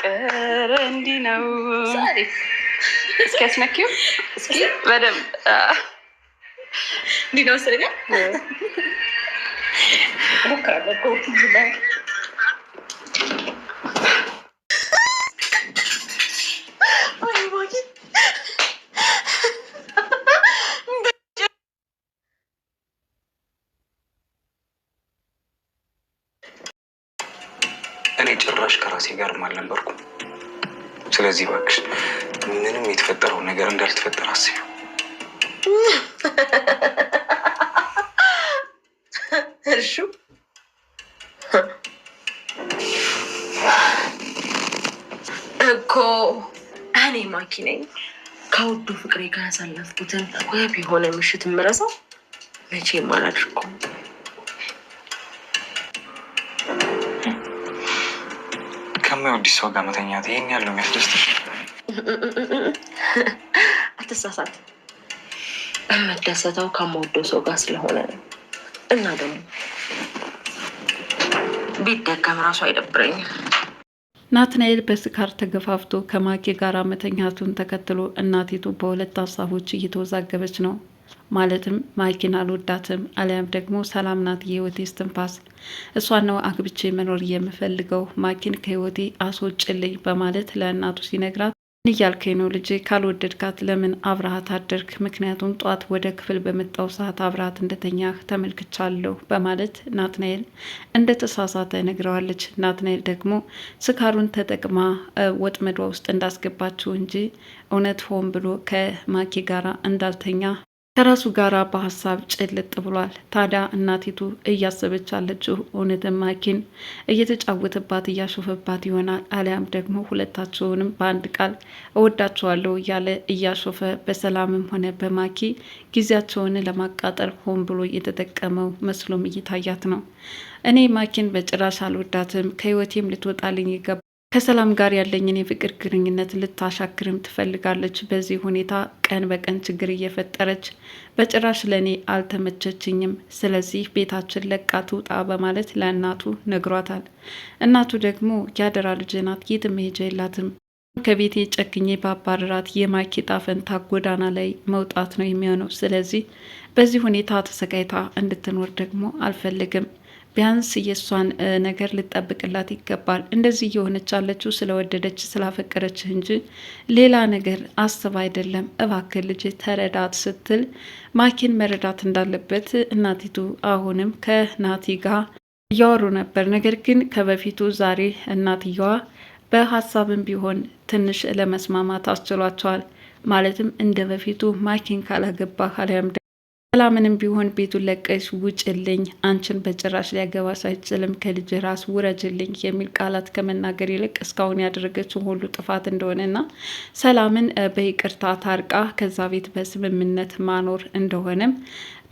ፍቅር እንዲህ ነው። እስኪ አስነኪው እስኪ በደምብ እንዲህ ነው ስለ እኔ ጭራሽ ከራሴ ጋርም አልነበርኩም። ስለዚህ እባክሽ ምንም የተፈጠረው ነገር እንዳልተፈጠረ አስቢ። እርሹ እኮ እኔ ማኪ ነኝ። ከውዱ ፍቅሬ ጋር ያሳለፍኩትን ውብ የሆነ ምሽት የምረሳው መቼም አላደርገውም። ከማይወድሽ ሰው ጋር መተኛት ይሄን ያለው የሚያስደስትሽ? አትሳሳት። የምደሰተው ከማወደው ሰው ጋር ስለሆነ ነው። እና ደግሞ ቢደገም ራሱ አይደብረኝም። ናትናኤል በስካር ተገፋፍቶ ከማኪ ጋር መተኛቱን ተከትሎ እናቲቱ በሁለት ሀሳቦች እየተወዛገበች ነው። ማለትም ማኪን አልወዳትም አሊያም ደግሞ ሰላም ናት የህይወቴ እስትንፋስ፣ እሷን ነው አግብቼ መኖር የምፈልገው፣ ማኪን ከህይወቴ አስወጭልኝ በማለት ለእናቱ ሲነግራት እያልከኝ ነው ልጄ? ካልወደድካት ለምን አብረሃት አደርክ? ምክንያቱም ጧት ወደ ክፍል በመጣው ሰዓት አብረሃት እንደተኛህ ተመልክቻለሁ በማለት ናትናኤል እንደተሳሳተ ነግረዋለች። ናትናኤል ደግሞ ስካሩን ተጠቅማ ወጥመዷ ውስጥ እንዳስገባችው እንጂ እውነት ሆን ብሎ ከማኪ ጋር እንዳልተኛ ከራሱ ጋር በሀሳብ ጭልጥ ብሏል። ታዲያ እናቲቱ እያሰበች ያለችው እውነትም ማኪን እየተጫወተባት እያሾፈባት ይሆናል፣ አሊያም ደግሞ ሁለታቸውንም በአንድ ቃል እወዳቸዋለሁ እያለ እያሾፈ በሰላምም ሆነ በማኪ ጊዜያቸውን ለማቃጠል ሆን ብሎ እየተጠቀመው መስሎም እየታያት ነው። እኔ ማኪን በጭራሽ አልወዳትም፣ ከህይወቴም ልትወጣልኝ ይገባል፣ ከሰላም ጋር ያለኝን የፍቅር ግንኙነት ልታሻክርም ትፈልጋለች። በዚህ ሁኔታ ቀን በቀን ችግር እየፈጠረች በጭራሽ ለእኔ አልተመቸችኝም፣ ስለዚህ ቤታችን ለቃ ትውጣ በማለት ለእናቱ ነግሯታል። እናቱ ደግሞ ያደራ ልጅ ናት፣ የትም መሄጃ የላትም፣ ከቤቴ ጨክኜ ባባረራት የማኪ ዕጣ ፈንታ ጎዳና ላይ መውጣት ነው የሚሆነው። ስለዚህ በዚህ ሁኔታ ተሰቃይታ እንድትኖር ደግሞ አልፈልግም፣ ቢያንስ የእሷን ነገር ልጠብቅላት ይገባል። እንደዚህ እየሆነች ያለችው ስለወደደች ስላፈቀረች እንጂ ሌላ ነገር አስብ አይደለም፣ እባክህ ልጅ ተረዳት ስትል ማኪን መረዳት እንዳለበት እናቲቱ አሁንም ከናቲ ጋር እያወሩ ነበር። ነገር ግን ከበፊቱ ዛሬ እናትየዋ በሀሳብም ቢሆን ትንሽ ለመስማማት አስችሏቸዋል። ማለትም እንደ በፊቱ ማኪን ካላገባ አሊያም ሰላምንም ቢሆን ቤቱን ለቀሽ ውጭልኝ፣ አንቺን በጭራሽ ሊያገባሽ አይችልም፣ ከልጅ ራስ ውረጅልኝ የሚል ቃላት ከመናገር ይልቅ እስካሁን ያደረገችው ሁሉ ጥፋት እንደሆነና ሰላምን በይቅርታ ታርቃ ከዛ ቤት በስምምነት ማኖር እንደሆነም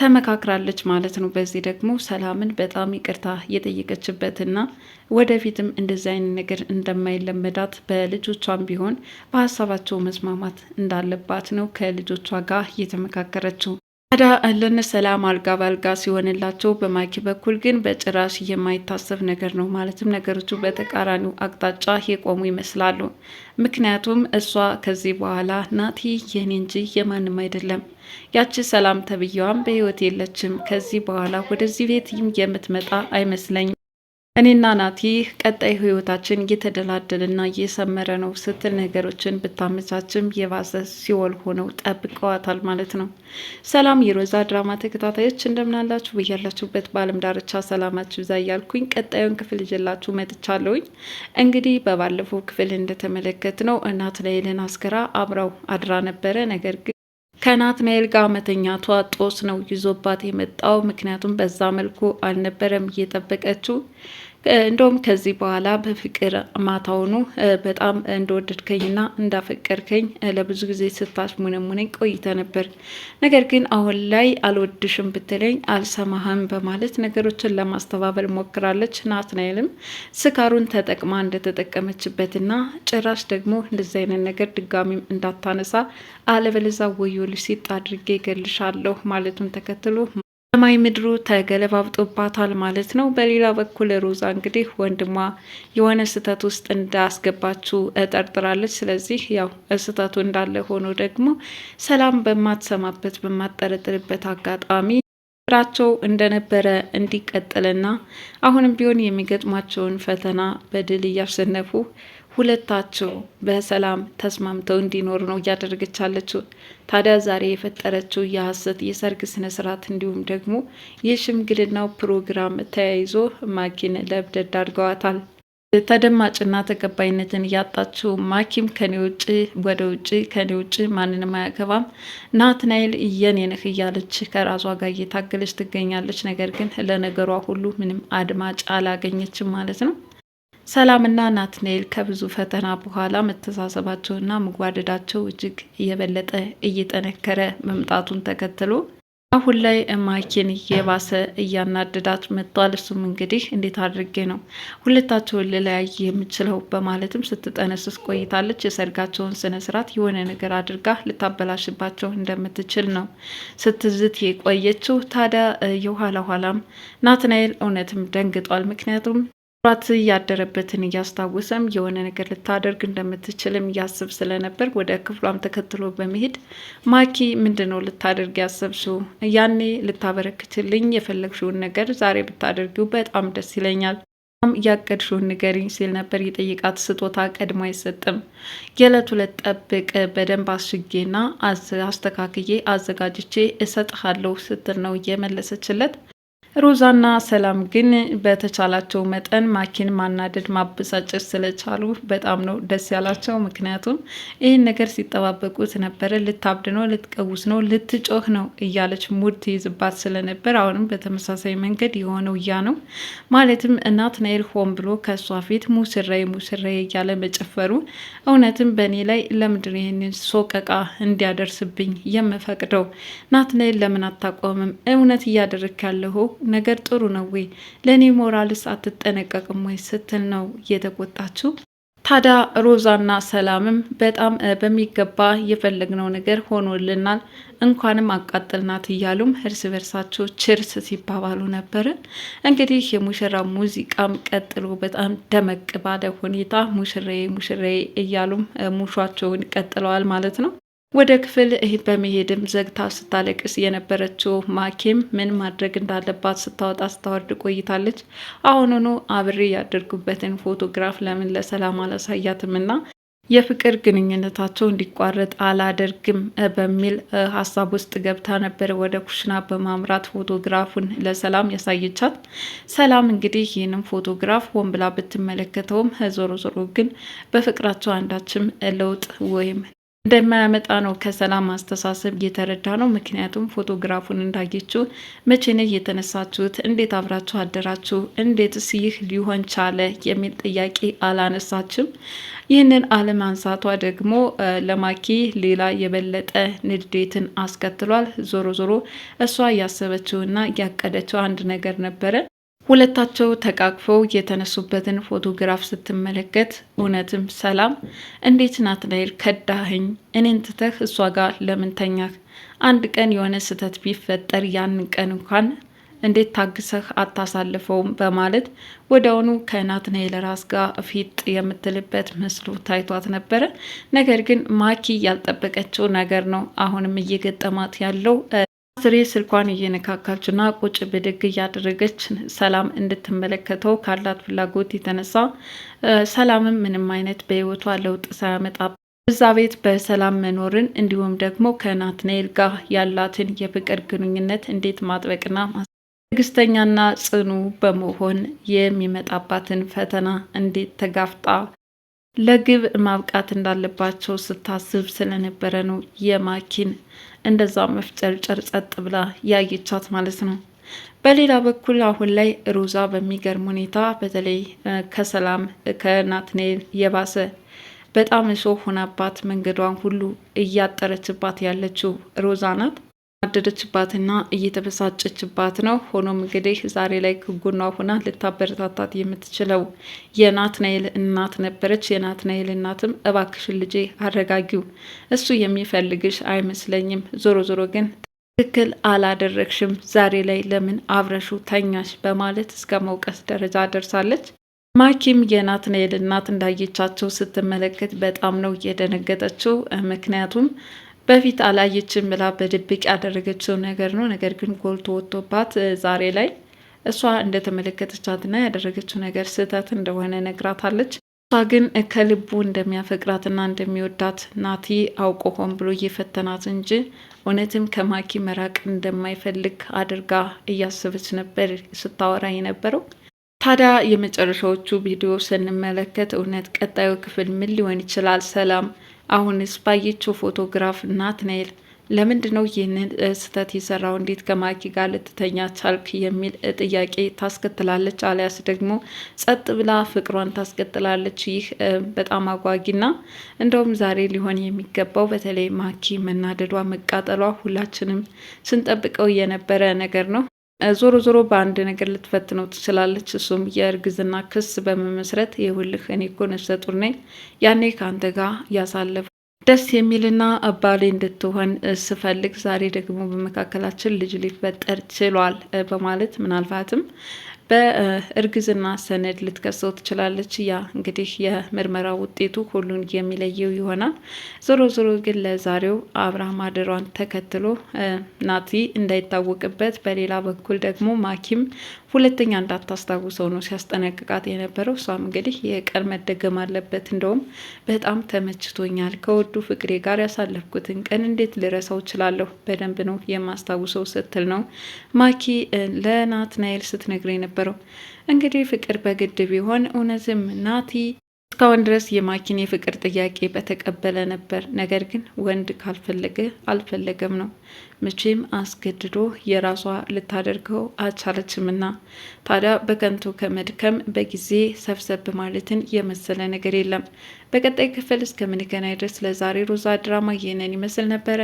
ተመካክራለች ማለት ነው። በዚህ ደግሞ ሰላምን በጣም ይቅርታ የጠየቀችበትና ወደፊትም እንደዚህ አይነት ነገር እንደማይለመዳት በልጆቿም ቢሆን በሀሳባቸው መስማማት እንዳለባት ነው ከልጆቿ ጋር እየተመካከረችው። ታዲያ ለነ ሰላም አልጋ ባልጋ ሲሆንላቸው በማኪ በኩል ግን በጭራሽ የማይታሰብ ነገር ነው። ማለትም ነገሮቹ በተቃራኒው አቅጣጫ የቆሙ ይመስላሉ። ምክንያቱም እሷ ከዚህ በኋላ ናቲ የኔ እንጂ የማንም አይደለም፣ ያቺ ሰላም ተብዬዋም በህይወት የለችም፣ ከዚህ በኋላ ወደዚህ ቤት የምትመጣ አይመስለኝም፣ እኔና ናቲ ቀጣይ ህይወታችን እየተደላደልና እየሰመረ ነው ስትል ነገሮችን ብታመቻችም የባሰ ሲወል ሆነው ጠብቀዋታል ማለት ነው። ሰላም የሮዛ ድራማ ተከታታዮች እንደምናላችሁ በያላችሁበት በዓለም ዳርቻ ሰላማችሁ ይብዛ እያልኩኝ ቀጣዩን ክፍል ይዤላችሁ መጥቻለሁኝ። እንግዲህ በባለፈው ክፍል እንደተመለከትነው ናትናኤልን አስገራ አብረው አድራ ነበረ። ነገር ግን ከናትናኤል ጋር መተኛቷ ጦስ ነው ይዞባት የመጣው። ምክንያቱም በዛ መልኩ አልነበረም እየጠበቀችው። እንደውም ከዚህ በኋላ በፍቅር ማታውኑ በጣም እንደወደድከኝና እንዳፈቀርከኝ ለብዙ ጊዜ ስታሽሙነሙነኝ ቆይተ ነበር፣ ነገር ግን አሁን ላይ አልወድሽም ብትለኝ አልሰማህም በማለት ነገሮችን ለማስተባበል ሞክራለች። ናትናኤልም ስካሩን ተጠቅማ እንደተጠቀመችበትና ጭራሽ ደግሞ እንደዚህ አይነት ነገር ድጋሚም እንዳታነሳ አለበለዚያ ወዮልሽ ሲጥ አድርጌ እገልሻለሁ ማለቱን ተከትሎ ሰማይ ምድሩ ተገለባብጦባታል ማለት ነው። በሌላ በኩል ሮዛ እንግዲህ ወንድሟ የሆነ ስህተት ውስጥ እንዳስገባችው ጠርጥራለች። ስለዚህ ያው ስህተቱ እንዳለ ሆኖ ደግሞ ሰላም በማትሰማበት በማጠረጥርበት አጋጣሚ ስራቸው እንደነበረ እንዲቀጥልና አሁንም ቢሆን የሚገጥማቸውን ፈተና በድል እያሸነፉ ሁለታቸው በሰላም ተስማምተው እንዲኖሩ ነው እያደረገች ያለችው። ታዲያ ዛሬ የፈጠረችው የሐሰት የሰርግ ስነስርዓት እንዲሁም ደግሞ የሽምግልናው ፕሮግራም ተያይዞ ማኪን ለብደድ አድርገዋታል። ተደማጭና ተቀባይነትን እያጣችው ማኪም ከኔ ውጭ ወደ ውጭ ከኔ ውጭ ማንንም አያገባም ናትናኤል የኔ ነህ እያለች ከራሷ ጋር እየታገለች ትገኛለች። ነገር ግን ለነገሯ ሁሉ ምንም አድማጭ አላገኘችም ማለት ነው። ሰላምና ናትናኤል ከብዙ ፈተና በኋላ መተሳሰባቸውና መጓደዳቸው እጅግ እየበለጠ እየጠነከረ መምጣቱን ተከትሎ አሁን ላይ ማኪን የባሰ እያናደዳት መጥቷል። እሱም እንግዲህ እንዴት አድርጌ ነው ሁለታቸውን ልለያይ የምችለው በማለትም ስትጠነስስ ቆይታለች። የሰርጋቸውን ስነ ስርዓት የሆነ ነገር አድርጋ ልታበላሽባቸው እንደምትችል ነው ስትዝት የቆየችው። ታዲያ የኋላ ኋላም ናትናኤል እውነትም ደንግጧል። ምክንያቱም ራት ያደረበትን እያስታወሰም የሆነ ነገር ልታደርግ እንደምትችልም እያስብ ስለነበር ወደ ክፍሏም ተከትሎ በመሄድ ማኪ ምንድነው ልታደርግ ያሰብሽው? ያኔ ልታበረክትልኝ የፈለግሽውን ነገር ዛሬ ብታደርጊው በጣም ደስ ይለኛል። ያቀድሽውን ንገሪኝ ሲል ነበር የጠየቃት። ስጦታ ቀድሞ አይሰጥም፣ የዕለት ሁለት ጠብቅ፣ በደንብ አስሽጌና አስተካክዬ አዘጋጅቼ እሰጥሃለሁ ስትል ነው እየመለሰችለት። ሮዛና ሰላም ግን በተቻላቸው መጠን ማኪን ማናደድ ማበሳጨት ስለቻሉ በጣም ነው ደስ ያላቸው። ምክንያቱም ይህን ነገር ሲጠባበቁት ነበረ። ልታብድ ነው፣ ልትቀውስ ነው፣ ልትጮህ ነው እያለች ሙድ ትይዝባት ስለነበር አሁንም በተመሳሳይ መንገድ የሆነው ያ ነው። ማለትም ናትናኤል ሆን ብሎ ከእሷ ፊት ሙሽራዬ ሙሽራዬ እያለ መጨፈሩ እውነትም በእኔ ላይ ለምንድን ነው ይህንን ሶቀቃ እንዲያደርስብኝ የምፈቅደው? ናትናኤል ለምን አታቆምም? እውነት እያደረክ ያለሁ ነገር ጥሩ ነው ወይ? ለእኔ ሞራልስ አትጠነቀቅም ወይ ስትል ነው እየተቆጣችው። ታዲያ ሮዛና ሰላምም በጣም በሚገባ የፈለግነው ነገር ሆኖልናል፣ እንኳንም አቃጥልናት እያሉም እርስ በርሳቸው ችርስ ሲባባሉ ነበረ። እንግዲህ የሙሽራ ሙዚቃም ቀጥሎ በጣም ደመቅ ባለ ሁኔታ ሙሽራዬ ሙሽራዬ እያሉም ሙሿቸውን ቀጥለዋል ማለት ነው። ወደ ክፍል በመሄድም ዘግታ ስታለቅስ የነበረችው ማኪም ምን ማድረግ እንዳለባት ስታወጣ ስታወርድ ቆይታለች። አሁኑኑ አብሬ ያደርጉበትን ፎቶግራፍ ለምን ለሰላም አላሳያትምና የፍቅር ግንኙነታቸው እንዲቋረጥ አላደርግም በሚል ሀሳብ ውስጥ ገብታ ነበር ወደ ኩሽና በማምራት ፎቶግራፉን ለሰላም ያሳየቻት። ሰላም እንግዲህ ይህንን ፎቶግራፍ ሆን ብላ ብትመለከተውም ዞሮ ዞሮ ግን በፍቅራቸው አንዳችም ለውጥ ወይም እንደማያመጣ ነው ከሰላም አስተሳሰብ እየተረዳ ነው። ምክንያቱም ፎቶግራፉን እንዳየችው መቼ ነው የተነሳችሁት? እንዴት አብራችሁ አደራችሁ? እንዴትስ ይህ ሊሆን ቻለ? የሚል ጥያቄ አላነሳችም። ይህንን አለማንሳቷ ደግሞ ለማኪ ሌላ የበለጠ ንዴትን አስከትሏል። ዞሮ ዞሮ እሷ ያሰበችውና ያቀደችው አንድ ነገር ነበረ። ሁለታቸው ተቃቅፈው የተነሱበትን ፎቶግራፍ ስትመለከት እውነትም ሰላም እንዴት ናትናኤል ከዳህኝ? እኔን ትተህ እሷ ጋር ለምን ተኛህ? አንድ ቀን የሆነ ስህተት ቢፈጠር ያንን ቀን እንኳን እንዴት ታግሰህ አታሳልፈውም? በማለት ወዲያውኑ ከናትናኤል ራስ ጋር ፊት የምትልበት መስሎ ታይቷት ነበረ። ነገር ግን ማኪ ያልጠበቀችው ነገር ነው አሁንም እየገጠማት ያለው። ስሬ ስልኳን እየነካካችና ቁጭ ብድግ እያደረገች ሰላም እንድትመለከተው ካላት ፍላጎት የተነሳ ሰላምም ምንም አይነት በህይወቷ ለውጥ ሳያመጣ እዛ ቤት በሰላም መኖርን እንዲሁም ደግሞ ከናትናኤል ጋር ያላትን የፍቅር ግንኙነት እንዴት ማጥበቅና ትዕግስተኛና ጽኑ በመሆን የሚመጣባትን ፈተና እንዴት ተጋፍጣ ለግብ ማብቃት እንዳለባቸው ስታስብ ስለነበረ ነው የማኪን እንደዛ መፍጨርጨር ጸጥ ብላ ያየቻት ማለት ነው። በሌላ በኩል አሁን ላይ ሮዛ በሚገርም ሁኔታ በተለይ ከሰላም ከናትናኤል የባሰ በጣም እሾህ ሆናባት መንገዷን ሁሉ እያጠረችባት ያለችው ሮዛ ናት። አደደችባትና እየተበሳጨችባት ነው። ሆኖም እንግዲህ ዛሬ ላይ ከጎኗ ሆና ልታበረታታት የምትችለው የናትናኤል እናት ነበረች። የናትናኤል እናትም እባክሽን ልጄ አረጋጊው፣ እሱ የሚፈልግሽ አይመስለኝም፣ ዞሮ ዞሮ ግን ትክክል አላደረግሽም፣ ዛሬ ላይ ለምን አብረሹ ተኛሽ በማለት እስከ መውቀስ ደረጃ ደርሳለች። ማኪም የናትናኤል እናት እንዳየቻቸው ስትመለከት በጣም ነው የደነገጠችው። ምክንያቱም በፊት አላየችም ብላ በድብቅ ያደረገችው ነገር ነው። ነገር ግን ጎልቶ ወጥቶባት ዛሬ ላይ እሷ እንደተመለከተቻትና ያደረገችው ነገር ስህተት እንደሆነ ነግራታለች። እሷ ግን ከልቡ እንደሚያፈቅራትና እንደሚወዳት ናቲ አውቆ ሆን ብሎ እየፈተናት እንጂ እውነትም ከማኪ መራቅ እንደማይፈልግ አድርጋ እያሰበች ነበር ስታወራ የነበረው። ታዲያ የመጨረሻዎቹ ቪዲዮ ስንመለከት እውነት ቀጣዩ ክፍል ምን ሊሆን ይችላል? ሰላም አሁንስ ባየችው ፎቶግራፍ ናትናኤል ለምንድን ነው ይህንን ስህተት የሰራው? እንዴት ከማኪ ጋር ልትተኛ ቻልክ? የሚል ጥያቄ ታስከትላለች። አሊያስ ደግሞ ጸጥ ብላ ፍቅሯን ታስቀጥላለች። ይህ በጣም አጓጊና እንደውም ዛሬ ሊሆን የሚገባው በተለይ ማኪ መናደዷ፣ መቃጠሏ ሁላችንም ስንጠብቀው የነበረ ነገር ነው። ዞሮ ዞሮ በአንድ ነገር ልትፈትነው ትችላለች። እሱም የእርግዝና ክስ በመመስረት ይኸውልህ እኔ እኮ ነፍሰ ጡር ነኝ፣ ያኔ ከአንተ ጋር ያሳለፉ ደስ የሚልና አባሌ እንድትሆን ስፈልግ ዛሬ ደግሞ በመካከላችን ልጅ ሊፈጠር ችሏል በማለት ምናልባትም በእርግዝና ሰነድ ልትከሰው ትችላለች። ያ እንግዲህ የምርመራ ውጤቱ ሁሉን የሚለየው ይሆናል። ዞሮ ዞሮ ግን ለዛሬው አብርሃም አደሯን ተከትሎ ናቲ እንዳይታወቅበት፣ በሌላ በኩል ደግሞ ማኪም ሁለተኛ እንዳታስታውሰው ነው ሲያስጠነቅቃት የነበረው። እሷም እንግዲህ የቀን መደገም አለበት፣ እንደውም በጣም ተመችቶኛል፣ ከወዱ ፍቅሬ ጋር ያሳለፍኩትን ቀን እንዴት ልረሳው እችላለሁ? በደንብ ነው የማስታውሰው ስትል ነው ማኪ ለናትናኤል ስትነግረኝ ነበር። እንግዲህ ፍቅር በግድ ቢሆን እውነትም ናቲ እስካሁን ድረስ የማኪን የፍቅር ጥያቄ በተቀበለ ነበር። ነገር ግን ወንድ ካልፈለገ አልፈለገም ነው። መቼም አስገድዶ የራሷ ልታደርገው አልቻለችምና ታዲያ በከንቱ ከመድከም በጊዜ ሰብሰብ ማለትን የመሰለ ነገር የለም። በቀጣይ ክፍል እስከምንገናኝ ድረስ ለዛሬ ሮዛ ድራማ ይህንን ይመስል ነበረ።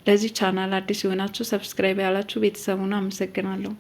ለዚህ ቻናል አዲስ የሆናችሁ ሰብስክራይብ ያላችሁ ቤተሰቡን አመሰግናለሁ።